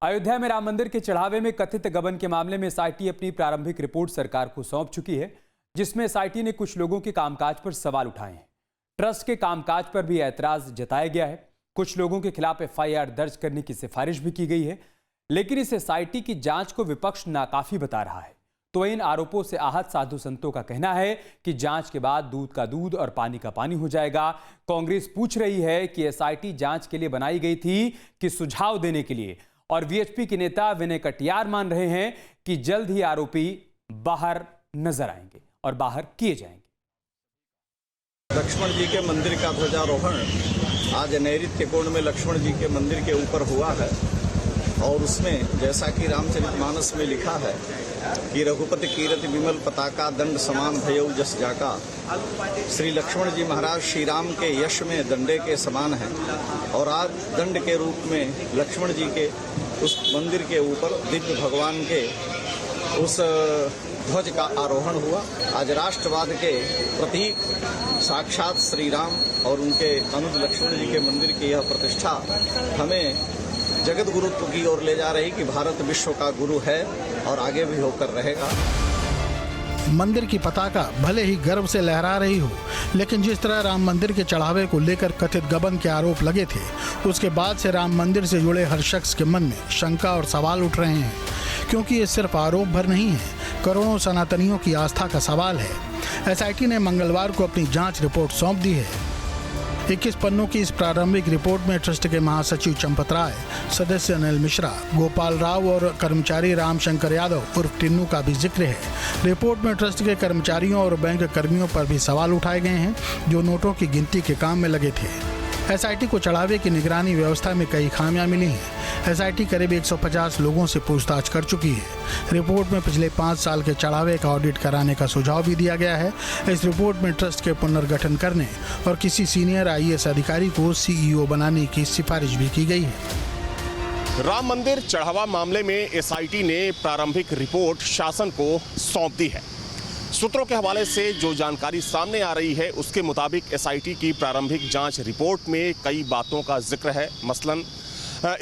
अयोध्या में राम मंदिर के चढ़ावे में कथित गबन के मामले में एसआईटी अपनी प्रारंभिक रिपोर्ट सरकार को सौंप चुकी है, जिसमें एसआईटी ने कुछ लोगों के कामकाज पर सवाल उठाए हैं। ट्रस्ट के कामकाज पर भी ऐतराज जताया गया है। कुछ लोगों के खिलाफ एफआईआर दर्ज करने की सिफारिश भी की गई है, लेकिन इस एसआईटी की जांच को विपक्ष नाकाफी बता रहा है। तो इन आरोपों से आहत साधु संतों का कहना है कि जांच के बाद दूध का दूध और पानी का पानी हो जाएगा। कांग्रेस पूछ रही है कि एसआईटी जांच के लिए बनाई गई थी कि सुझाव देने के लिए, और वीएचपी के नेता विनय कटियार मान रहे हैं कि जल्द ही आरोपी बाहर नजर आएंगे और बाहर किए जाएंगे। लक्ष्मण जी के मंदिर का ध्वजारोहण आज नैऋत्य कोण में लक्ष्मण जी के मंदिर के ऊपर हुआ है, और उसमें जैसा कि रामचरितमानस में लिखा है कि रघुपति कीरति विमल पताका दंड समान भयउ जस जाका। श्री लक्ष्मण जी महाराज श्री राम के यश में दंडे के समान हैं, और आज दंड के रूप में लक्ष्मण जी के उस मंदिर के ऊपर दिव्य भगवान के उस ध्वज का आरोहण हुआ। आज राष्ट्रवाद के प्रतीक साक्षात श्री राम और उनके अनुज लक्ष्मण जी के मंदिर की यह प्रतिष्ठा हमें जगत गुरुत्व की ओर ले जा रही कि भारत विश्व का गुरु है और आगे भी होकर रहेगा। मंदिर की पताका भले ही गर्व से लहरा रही हो, लेकिन जिस तरह राम मंदिर के चढ़ावे को लेकर कथित गबन के आरोप लगे थे, उसके बाद से राम मंदिर से जुड़े हर शख्स के मन में शंका और सवाल उठ रहे हैं, क्योंकि ये सिर्फ आरोप भर नहीं है, करोड़ों सनातनियों की आस्था का सवाल है। एसआईटी ने मंगलवार को अपनी जांच रिपोर्ट सौंप दी है। 21 पन्नों की इस प्रारंभिक रिपोर्ट में ट्रस्ट के महासचिव चंपत राय, सदस्य अनिल मिश्रा, गोपाल राव और कर्मचारी रामशंकर यादव उर्फ टिन्नू का भी जिक्र है। रिपोर्ट में ट्रस्ट के कर्मचारियों और बैंक कर्मियों पर भी सवाल उठाए गए हैं, जो नोटों की गिनती के काम में लगे थे। एसआईटी को चढ़ावे की निगरानी व्यवस्था में कई खामियां मिली हैं। एसआईटी करीब 150 लोगों से पूछताछ कर चुकी है। रिपोर्ट में पिछले 5 साल के चढ़ावे का ऑडिट कराने का सुझाव भी दिया गया है। इस रिपोर्ट में ट्रस्ट के पुनर्गठन करने और किसी सीनियर आईएएस अधिकारी को सीईओ बनाने की सिफारिश भी की गई है। राम मंदिर चढ़ावा मामले में एसआईटी ने प्रारंभिक रिपोर्ट शासन को सौंप दी है। सूत्रों के हवाले से जो जानकारी सामने आ रही है, उसके मुताबिक एसआईटी की प्रारंभिक जांच रिपोर्ट में कई बातों का जिक्र है। मसलन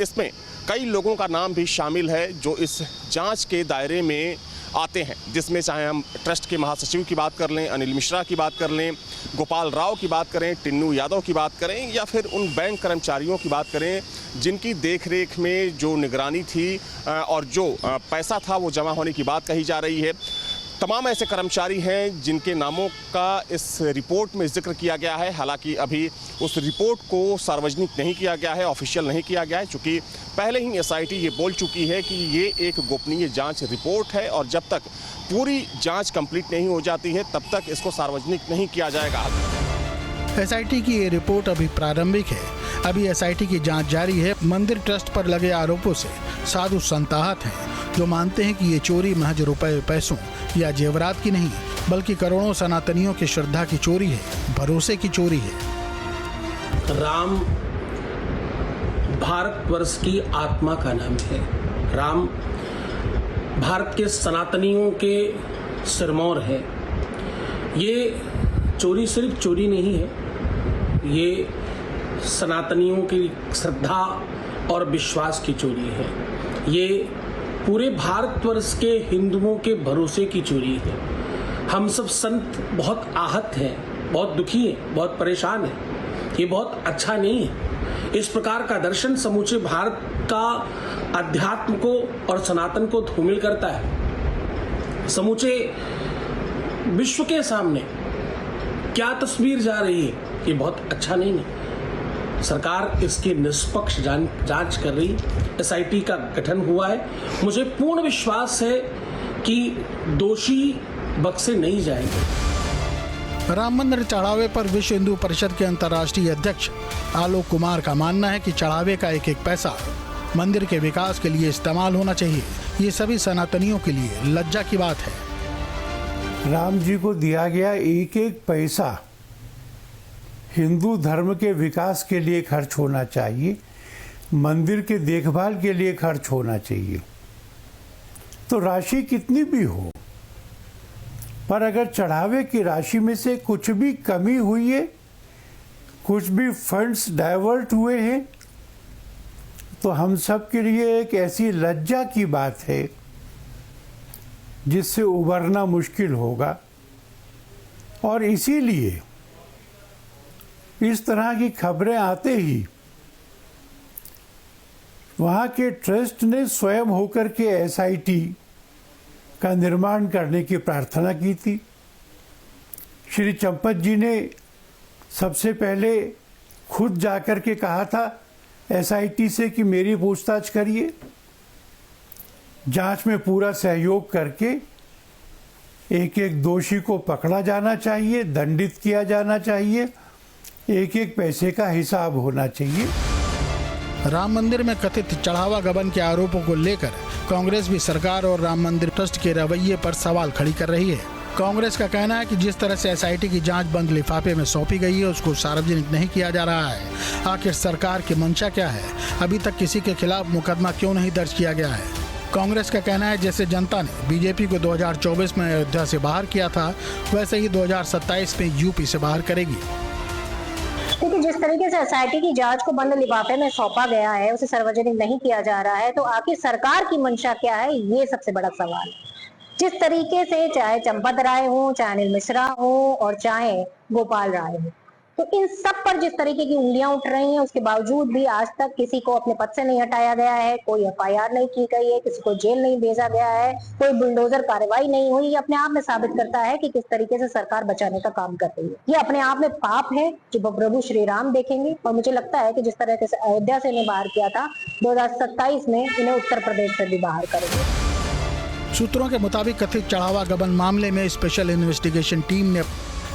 इसमें कई लोगों का नाम भी शामिल है जो इस जांच के दायरे में आते हैं, जिसमें चाहे हम ट्रस्ट के महासचिव की बात कर लें, अनिल मिश्रा की बात कर लें, गोपाल राव की बात करें, टिन्नू यादव की बात करें, या फिर उन बैंक कर्मचारियों की बात करें जिनकी देखरेख में जो निगरानी थी और जो पैसा था वो जमा होने की बात कही जा रही है। तमाम ऐसे कर्मचारी हैं जिनके नामों का इस रिपोर्ट में जिक्र किया गया है। हालांकि अभी उस रिपोर्ट को सार्वजनिक नहीं किया गया है, ऑफिशियल नहीं किया गया है, चूँकि पहले ही एसआईटी ये बोल चुकी है कि ये एक गोपनीय जांच रिपोर्ट है और जब तक पूरी जांच कंप्लीट नहीं हो जाती है तब तक इसको सार्वजनिक नहीं किया जाएगा। एसआईटी की ये रिपोर्ट अभी प्रारंभिक है। अभी एसआईटी की जांच जारी है। मंदिर ट्रस्ट पर लगे आरोपों से साधु संत आहत हैं, जो मानते हैं कि ये चोरी महज रुपए पैसों या जेवरात की नहीं, बल्कि करोड़ों सनातनियों की श्रद्धा की चोरी है, भरोसे की चोरी है। राम भारतवर्ष की आत्मा का नाम है। राम भारत के सनातनियों के सिरमौर है। ये चोरी सिर्फ चोरी नहीं है, ये सनातनियों की श्रद्धा और विश्वास की चोरी है। ये पूरे भारतवर्ष के हिंदुओं के भरोसे की चोरी है। हम सब संत बहुत आहत हैं, बहुत दुखी हैं, बहुत परेशान हैं। ये बहुत अच्छा नहीं है। इस प्रकार का दर्शन समूचे भारत का अध्यात्म को और सनातन को धूमिल करता है। समूचे विश्व के सामने क्या तस्वीर जा रही है, ये बहुत अच्छा नहीं है। सरकार इसकी निष्पक्ष जांच कर रही, एसआईटी का गठन हुआ है। मुझे पूर्ण विश्वास है कि दोषी बख्शे नहीं जाएंगे। राम मंदिर चढ़ावे पर विश्व हिंदू परिषद के अंतर्राष्ट्रीय अध्यक्ष आलोक कुमार का मानना है कि चढ़ावे का एक एक पैसा मंदिर के विकास के लिए इस्तेमाल होना चाहिए। ये सभी सनातनियों के लिए लज्जा की बात है। राम जी को दिया गया एक एक पैसा हिंदू धर्म के विकास के लिए खर्च होना चाहिए, मंदिर के देखभाल के लिए खर्च होना चाहिए। तो राशि कितनी भी हो, पर अगर चढ़ावे की राशि में से कुछ भी कमी हुई है, कुछ भी फंड्स डाइवर्ट हुए हैं, तो हम सब के लिए एक ऐसी लज्जा की बात है जिससे उबरना मुश्किल होगा। और इसीलिए इस तरह की खबरें आते ही वहाँ के ट्रस्ट ने स्वयं होकर के एसआईटी का निर्माण करने की प्रार्थना की थी। श्री चंपत जी ने सबसे पहले खुद जाकर के कहा था एसआईटी से कि मेरी पूछताछ करिए, जांच में पूरा सहयोग करके एक एक दोषी को पकड़ा जाना चाहिए, दंडित किया जाना चाहिए, एक एक पैसे का हिसाब होना चाहिए। राम मंदिर में कथित चढ़ावा गबन के आरोपों को लेकर कांग्रेस भी सरकार और राम मंदिर ट्रस्ट के रवैये पर सवाल खड़ी कर रही है। कांग्रेस का कहना है कि जिस तरह से एसआईटी की जांच बंद लिफाफे में सौंपी गई है उसको सार्वजनिक नहीं किया जा रहा है। आखिर सरकार की मंशा क्या है? अभी तक किसी के खिलाफ मुकदमा क्यों नहीं दर्ज किया गया है? कांग्रेस का कहना है जैसे जनता ने बीजेपी को 2024 में अयोध्या से बाहर किया था, वैसे ही 2027 में यूपी से बाहर करेगी। क्योंकि जिस तरीके से एसआईटी की जांच को बंद लिफाफे में सौंपा गया है, उसे सार्वजनिक नहीं किया जा रहा है, तो आखिर सरकार की मंशा क्या है, ये सबसे बड़ा सवाल है। जिस तरीके से चाहे चंपत राय हो, चाहे अनिल मिश्रा हो और चाहे गोपाल राय हो, तो इन सब पर जिस तरीके की उंगलियां उठ रही हैं, उसके बावजूद भी आज तक किसी को अपने पद से नहीं हटाया गया है, कोई एफआईआर नहीं की गई है, किसी को जेल नहीं भेजा गया है, कोई बुलडोजर कार्रवाई नहीं हुई। ये अपने आप में साबित करता है कि किस तरीके से सरकार बचाने का काम कर रही है। ये अपने आप में पाप है जो प्रभु श्री राम देखेंगे। और मुझे लगता है कि जिस तरह से अयोध्या से इन्हें बाहर किया था, 2027 में इन्हें उत्तर प्रदेश से भी बाहर करेंगे। सूत्रों के मुताबिक कथित चढ़ावा गबन मामले में स्पेशल इन्वेस्टिगेशन टीम ने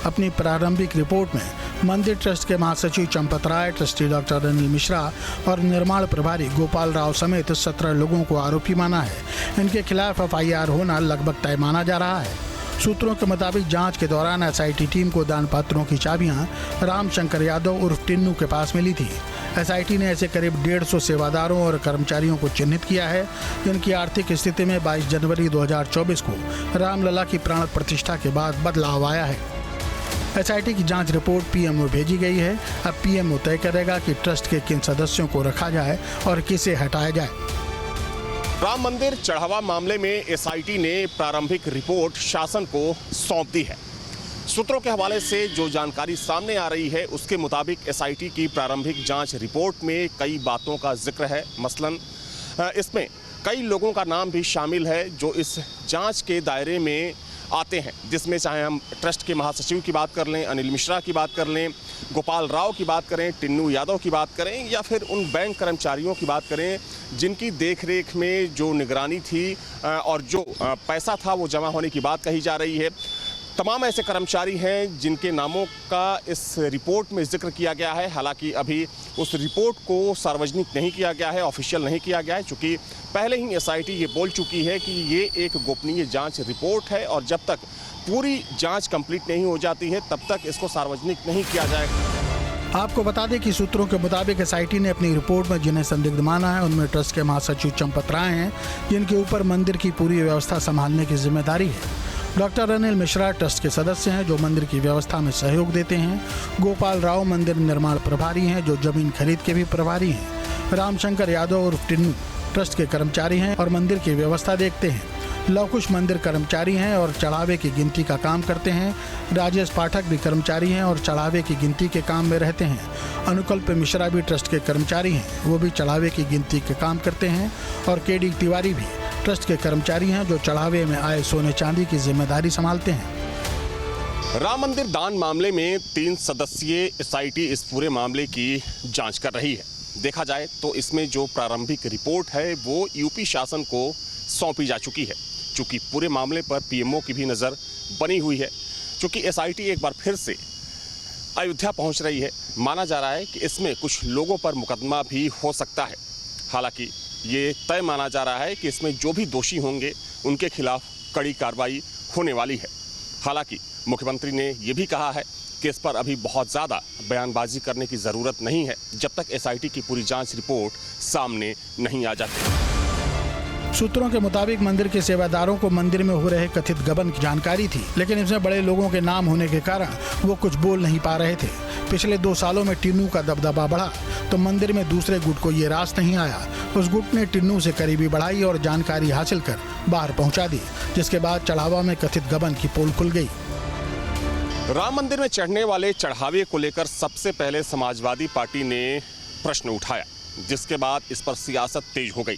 अपनी प्रारंभिक रिपोर्ट में मंदिर ट्रस्ट के महासचिव चंपत राय, ट्रस्टी डॉक्टर अनिल मिश्रा और निर्माण प्रभारी गोपाल राव समेत 17 लोगों को आरोपी माना है। इनके खिलाफ एफआईआर होना लगभग तय माना जा रहा है। सूत्रों के मुताबिक जांच के दौरान एसआईटी टीम को दान पात्रों की चाबियां रामशंकर यादव उर्फ टिन्नू के पास मिली थी। एसआईटी ने ऐसे करीब 150 सेवादारों और कर्मचारियों को चिन्हित किया है जिनकी आर्थिक स्थिति में 22 जनवरी 2024 को रामलला की प्राण प्रतिष्ठा के बाद बदलाव आया है। एसआईटी की जांच रिपोर्ट पीएमओ भेजी गई है। अब पीएमओ तय करेगा कि ट्रस्ट के किन सदस्यों को रखा जाए और किसे हटाया जाए। राम मंदिर चढ़ावा मामले में एसआईटी ने प्रारंभिक रिपोर्ट शासन को सौंप दी है। सूत्रों के हवाले से जो जानकारी सामने आ रही है उसके मुताबिक एसआईटी की प्रारंभिक जांच रिपोर्ट में कई बातों का जिक्र है। मसलन इसमें कई लोगों का नाम भी शामिल है जो इस जांच के दायरे में आते हैं, जिसमें चाहे हम ट्रस्ट के महासचिव की बात कर लें, अनिल मिश्रा की बात कर लें, गोपाल राव की बात करें, टिन्नू यादव की बात करें या फिर उन बैंक कर्मचारियों की बात करें जिनकी देखरेख में जो निगरानी थी और जो पैसा था वो जमा होने की बात कही जा रही है। तमाम ऐसे कर्मचारी हैं जिनके नामों का इस रिपोर्ट में जिक्र किया गया है। हालांकि अभी उस रिपोर्ट को सार्वजनिक नहीं किया गया है, ऑफिशियल नहीं किया गया है, चूँकि पहले ही एसआईटी ये बोल चुकी है कि ये एक गोपनीय जांच रिपोर्ट है और जब तक पूरी जांच कंप्लीट नहीं हो जाती है तब तक इसको सार्वजनिक नहीं किया जाएगा। आपको बता दें कि सूत्रों के मुताबिक एसआईटी ने अपनी रिपोर्ट में जिन्हें संदिग्ध माना है उनमें ट्रस्ट के महासचिव चंपत राय हैं, जिनके ऊपर मंदिर की पूरी व्यवस्था संभालने की जिम्मेदारी है। डॉक्टर अनिल मिश्रा ट्रस्ट के सदस्य हैं जो मंदिर की व्यवस्था में सहयोग देते हैं। गोपाल राव मंदिर निर्माण प्रभारी हैं जो जमीन खरीद के भी प्रभारी हैं। रामशंकर यादव और टिन्नू ट्रस्ट के कर्मचारी हैं और मंदिर की व्यवस्था देखते हैं। लवकुश मंदिर कर्मचारी हैं और चढ़ावे की गिनती का काम करते हैं। राजेश पाठक भी कर्मचारी हैं और चढ़ावे की गिनती के काम में रहते हैं। अनुकल्प मिश्रा भी ट्रस्ट के कर्मचारी हैं, वो भी चढ़ावे की गिनती के काम करते हैं। और केडी तिवारी भी ट्रस्ट के कर्मचारी हैं जो चढ़ावे में आए सोने चांदी की जिम्मेदारी संभालते हैं। राम मंदिर दान मामले में 3 सदस्यीय एसआईटी इस पूरे मामले की जांच कर रही है। देखा जाए तो इसमें जो प्रारंभिक रिपोर्ट है वो यूपी शासन को सौंपी जा चुकी है। चूँकि पूरे मामले पर पीएमओ की भी नज़र बनी हुई है। चूँकि एसआईटी एक बार फिर से अयोध्या पहुंच रही है, माना जा रहा है कि इसमें कुछ लोगों पर मुकदमा भी हो सकता है। हालांकि ये तय माना जा रहा है कि इसमें जो भी दोषी होंगे उनके खिलाफ कड़ी कार्रवाई होने वाली है। हालांकि मुख्यमंत्री ने ये भी कहा है कि इस पर अभी बहुत ज़्यादा बयानबाजी करने की ज़रूरत नहीं है जब तक एसआईटी की पूरी जांच रिपोर्ट सामने नहीं आ जाती। सूत्रों के मुताबिक मंदिर के सेवादारों को मंदिर में हो रहे कथित गबन की जानकारी थी, लेकिन इसमें बड़े लोगों के नाम होने के कारण वो कुछ बोल नहीं पा रहे थे। पिछले 2 सालों में टिन्नू का दबदबा बढ़ा तो मंदिर में दूसरे गुट को ये रास नहीं आया उस गुट ने टिन्नू से करीबी बढ़ाई और जानकारी हासिल कर बाहर पहुंचा दी, जिसके बाद चढ़ावा में कथित गबन की पोल खुल गई। राम मंदिर में चढ़ने वाले चढ़ावे को लेकर सबसे पहले समाजवादी पार्टी ने प्रश्न उठाया, जिसके बाद इस पर सियासत तेज हो गई।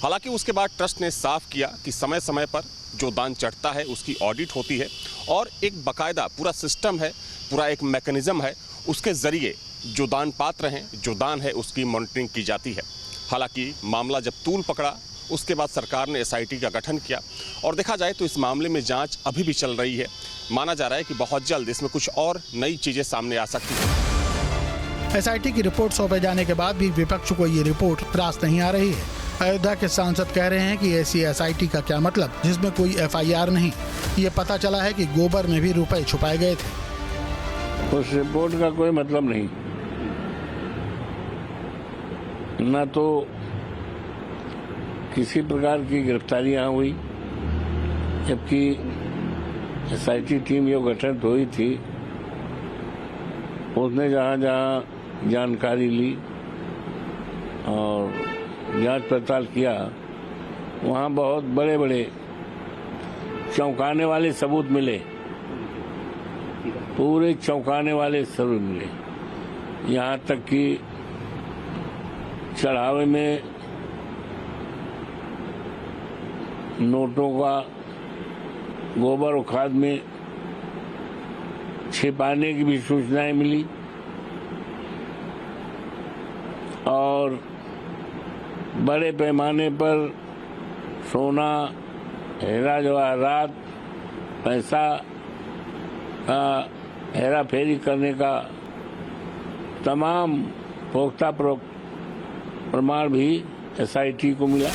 हालांकि उसके बाद ट्रस्ट ने साफ किया कि समय समय पर जो दान चढ़ता है उसकी ऑडिट होती है और एक बाकायदा पूरा सिस्टम है, पूरा एक मैकेनिज्म है, उसके जरिए जो दान पात्र हैं, जो दान है, उसकी मॉनिटरिंग की जाती है। हालांकि मामला जब तूल पकड़ा उसके बाद सरकार ने एसआईटी का गठन किया और देखा जाए तो इस मामले में जांच अभी भी चल रही है। माना जा रहा है कि बहुत जल्द इसमें कुछ और नई चीजें सामने आ सकती हैं। एसआईटी की रिपोर्ट सौंपे जाने के बाद भी विपक्ष को ये रिपोर्ट रास नहीं आ रही है। अयोध्या के सांसद कह रहे हैं कि ऐसी एसआईटी का क्या मतलब जिसमें कोई एफआईआर नहीं। ये पता चला है कि गोबर में भी रुपए छुपाए गए थे। उस रिपोर्ट का कोई मतलब नहीं, न तो किसी प्रकार की गिरफ्तारियां हुई, जबकि एसआईटी टीम जो गठित हुई थी उसने जहां जहां जानकारी ली और जांच पड़ताल किया, वहां बहुत बड़े बड़े चौंकाने वाले सबूत मिले, पूरे चौंकाने वाले सबूत मिले। यहाँ तक कि चढ़ावे में नोटों का गोबर और खाद में छिपाने की भी सूचनाएं मिली और बड़े पैमाने पर सोना, हीरा जवाहरात, पैसा का हेरा फेरी करने का तमाम पुख्ता प्रमाण भी एसआईटी को मिला।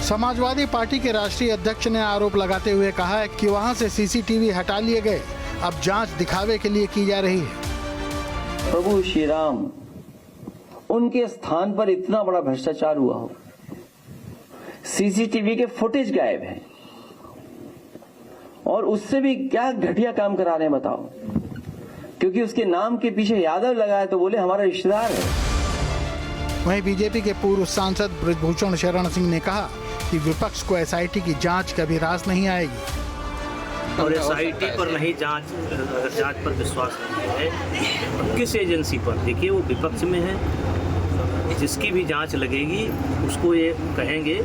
समाजवादी पार्टी के राष्ट्रीय अध्यक्ष ने आरोप लगाते हुए कहा है कि वहां से सीसीटीवी हटा लिए गए, अब जांच दिखावे के लिए की जा रही है। प्रभु श्री राम, उनके स्थान पर इतना बड़ा भ्रष्टाचार हुआ हो, सीसीटीवी के फुटेज गायब है और उससे भी क्या घटिया काम करा रहे हैं बताओ। क्योंकि उसके नाम के पीछे यादव लगा है तो बोले हमारा रिश्तेदार है। वहीं बीजेपी के पूर्व सांसद बृजभूषण शरण सिंह ने कहा कि विपक्ष को एसआईटी की जांच कभी रास नहीं आएगी और एसआईटी पर नहीं जांच पर विश्वास नहीं है। किस एजेंसी पर? देखिए वो विपक्ष में है, जिसकी भी जांच लगेगी उसको ये कहेंगे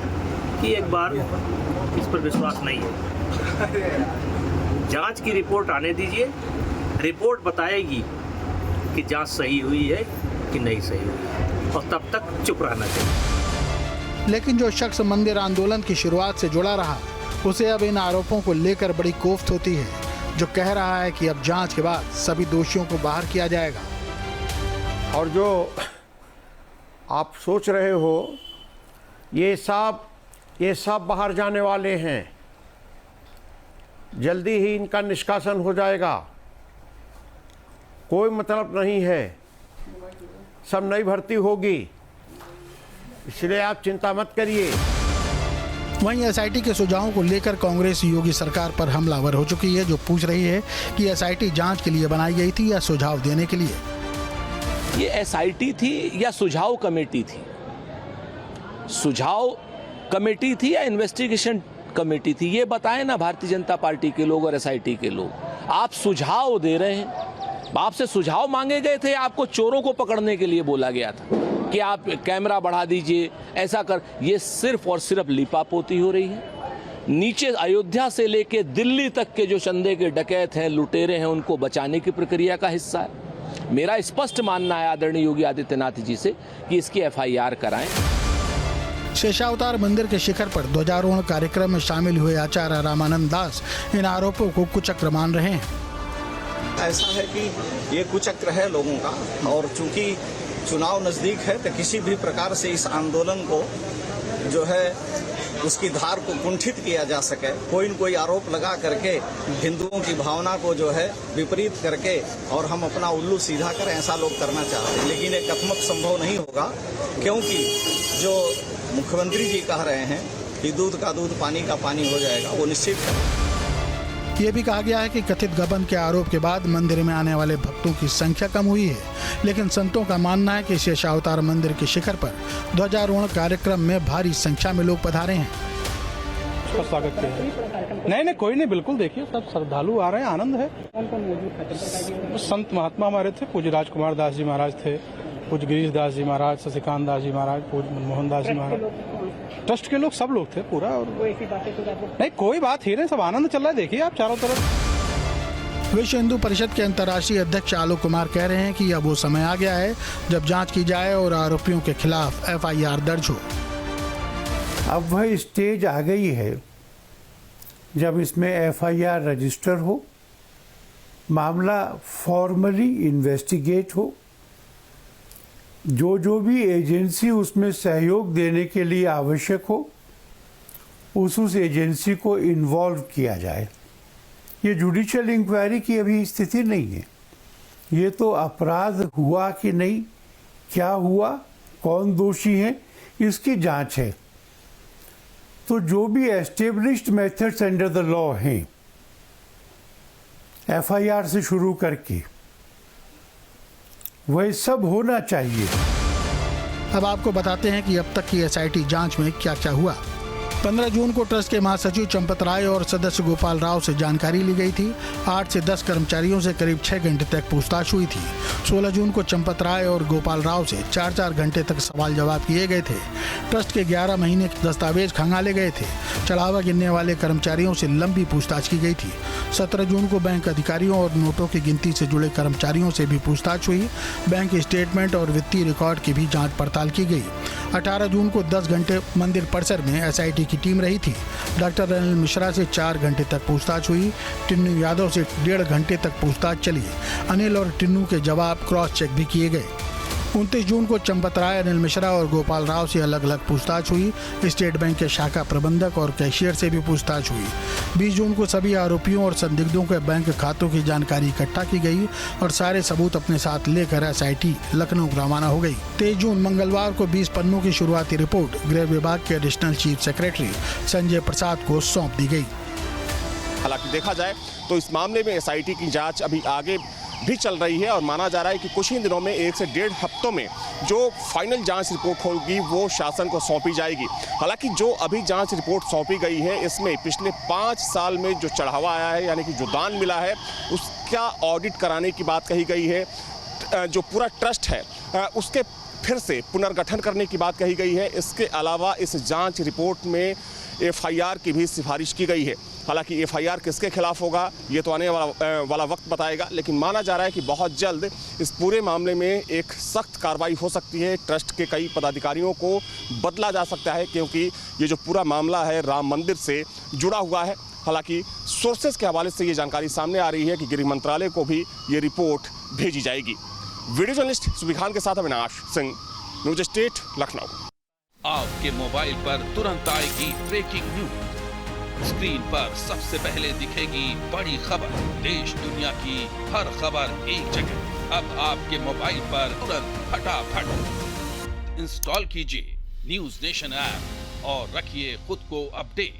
कि एक बार इस पर विश्वास नहीं है। जांच की रिपोर्ट आने दीजिए, रिपोर्ट बताएगी कि जांच सही हुई है कि नहीं सही हुई है और तब तक चुप रहना चाहिए। लेकिन जो शख्स मंदिर आंदोलन की शुरुआत से जुड़ा रहा, उसे अब इन आरोपों को लेकर बड़ी कोफ्त होती है, जो कह रहा है कि अब जांच के बाद सभी दोषियों को बाहर किया जाएगा। और जो आप सोच रहे हो ये सब बाहर जाने वाले हैं, जल्दी ही इनका निष्कासन हो जाएगा, कोई मतलब नहीं है, सब नई भर्ती होगी, इसलिए आप चिंता मत करिए। वहीं एसआईटी के सुझावों को लेकर कांग्रेस योगी सरकार पर हमलावर हो चुकी है, जो पूछ रही है कि एसआईटी जांच के लिए बनाई गई थी या सुझाव देने के लिए। ये एसआईटी थी या सुझाव कमेटी थी? सुझाव कमेटी थी या इन्वेस्टिगेशन कमेटी थी? ये बताएं ना भारतीय जनता पार्टी के लोग और एसआईटी के लोग। आप सुझाव दे रहे हैं, आपसे सुझाव मांगे गए थे, आपको चोरों को पकड़ने के लिए बोला गया था कि आप कैमरा बढ़ा दीजिए, ऐसा कर। ये सिर्फ और सिर्फ लिपापोती हो रही है। नीचे अयोध्या से लेके दिल्ली तक के जो चंदे के डकैत हैं, लुटेरे हैं, उनको बचाने की प्रक्रिया का हिस्सा है। मेरा स्पष्ट मानना है आदरणीय योगी आदित्यनाथ जी से कि इसकी एफआईआर कराएं। शेषावतार मंदिर के शिखर पर ध्वजारोहण कार्यक्रम में शामिल हुए आचार्य रामानंद दास इन आरोपों को कुचक्र मान रहे हैं। ऐसा है कि ये कुचक्र है लोगों का, और चूंकि चुनाव नजदीक है तो किसी भी प्रकार से इस आंदोलन को जो है उसकी धार को कुंठित किया जा सके, कोई न कोई आरोप लगा करके हिंदुओं की भावना को जो है विपरीत करके और हम अपना उल्लू सीधा करें, ऐसा लोग करना चाहते हैं। लेकिन ये कथमत संभव नहीं होगा, क्योंकि जो मुख्यमंत्री जी कह रहे हैं कि दूध का दूध पानी का पानी हो जाएगा, वो निश्चित है। ये भी कहा गया है कि कथित गबन के आरोप के बाद मंदिर में आने वाले भक्तों की संख्या कम हुई है, लेकिन संतों का मानना है कि शेषावतार मंदिर के शिखर पर ध्वजारोहण कार्यक्रम में भारी संख्या में लोग पधारे हैं। स्वागत किया नहीं कोई नहीं, बिल्कुल देखिए सब श्रद्धालु आ रहे हैं, आनंद है। संत महात्मा हमारे थे, पूज्य राजकुमार दास जी महाराज थे, पूज्य गिरीश दास जी महाराज, शशिकांत दास जी महाराज, पूज्य मनमोहन दास जी महाराज, ट्रस्ट के लोग सब लोग थे पूरा। और नहीं कोई बात ही नहीं, सब आनंद चल रहा है। देखिए आप चारों तरफ। विश्व हिंदू परिषद के अंतर्राष्ट्रीय अध्यक्ष आलोक कुमार कह रहे हैं कि अब वो समय आ गया है जब जांच की जाए और आरोपियों के खिलाफ FIR दर्ज हो। अब वह स्टेज आ गई है जब इसमें FIR रजिस्टर हो, मामला फॉर्मली इन्वेस्टिगेट हो, जो भी एजेंसी उसमें सहयोग देने के लिए आवश्यक हो उस एजेंसी को इन्वॉल्व किया जाए। ये जुडिशियल इंक्वायरी की अभी स्थिति नहीं है। ये तो अपराध हुआ कि नहीं, क्या हुआ, कौन दोषी है, इसकी जांच है। तो जो भी established methods under the law हैं, FIR से शुरू करके, वह सब होना चाहिए। अब आपको बताते हैं कि अब तक की SIT जांच में क्या क्या हुआ। 15 जून को ट्रस्ट के महासचिव चंपत राय और सदस्य गोपाल राव से जानकारी ली गई थी। 8 से 10 कर्मचारियों से करीब 6 घंटे तक पूछताछ हुई थी। 16 जून को चंपत राय और गोपाल राव से 4-4 घंटे तक सवाल जवाब किए गए थे। ट्रस्ट के 11 महीने के दस्तावेज खंगाले गए थे। चढ़ावा गिनने वाले कर्मचारियों से लंबी पूछताछ की गई थी। 17 जून को बैंक अधिकारियों और नोटों की गिनती से जुड़े कर्मचारियों से भी पूछताछ हुई। बैंक स्टेटमेंट और वित्तीय रिकॉर्ड की भी जाँच पड़ताल की गई। 18 जून को 10 घंटे मंदिर परिसर में SIT की टीम रही थी। डॉक्टर अनिल मिश्रा से 4 घंटे तक पूछताछ हुई। टिन्नू यादव से 1.5 घंटे तक पूछताछ चली। अनिल और टिन्नू के जवाब क्रॉस चेक भी किए गए। 29 जून को चंपत राय, अनिल मिश्रा और गोपाल राव से अलग अलग पूछताछ हुई। स्टेट बैंक के शाखा प्रबंधक और कैशियर से भी पूछताछ हुई। 20 जून को सभी आरोपियों और संदिग्धों के बैंक खातों की जानकारी इकट्ठा की गई और सारे सबूत अपने साथ लेकर SIT लखनऊ रवाना हो गई। 23 जून मंगलवार को 20 पन्नों की शुरुआती रिपोर्ट गृह विभाग के additional chief secretary Sanjay Prasad को सौंप दी गई। हालांकि देखा जाए तो इस मामले में SIT की जांच अभी आगे भी चल रही है और माना जा रहा है कि कुछ ही दिनों में 1 से 1.5 हफ्तों में जो फाइनल जांच रिपोर्ट होगी वो शासन को सौंपी जाएगी। हालांकि जो अभी जांच रिपोर्ट सौंपी गई है इसमें पिछले 5 साल में जो चढ़ावा आया है, यानी कि जो दान मिला है, उसका ऑडिट कराने की बात कही गई है। जो पूरा ट्रस्ट है उसके फिर से पुनर्गठन करने की बात कही गई है। इसके अलावा इस जांच रिपोर्ट में FIR की भी सिफारिश की गई है। हालांकि FIR किसके खिलाफ होगा ये तो आने वाला वक्त बताएगा, लेकिन माना जा रहा है कि बहुत जल्द इस पूरे मामले में एक सख्त कार्रवाई हो सकती है। ट्रस्ट के कई पदाधिकारियों को बदला जा सकता है क्योंकि ये जो पूरा मामला है राम मंदिर से जुड़ा हुआ है। हालांकि सोर्सेज के हवाले से ये जानकारी सामने आ रही है कि गृह मंत्रालय को भी ये रिपोर्ट भेजी जाएगी। वीडियो जर्नलिस्ट सुबी खान के साथ अविनाश सिंह, न्यूज स्टेट, लखनऊ। आपके मोबाइल पर तुरंत आएगी ब्रेकिंग न्यूज। स्क्रीन पर सबसे पहले दिखेगी बड़ी खबर। देश दुनिया की हर खबर एक जगह। अब आपके मोबाइल पर तुरंत फटाफट इंस्टॉल कीजिए न्यूज नेशन ऐप और रखिए खुद को अपडेट।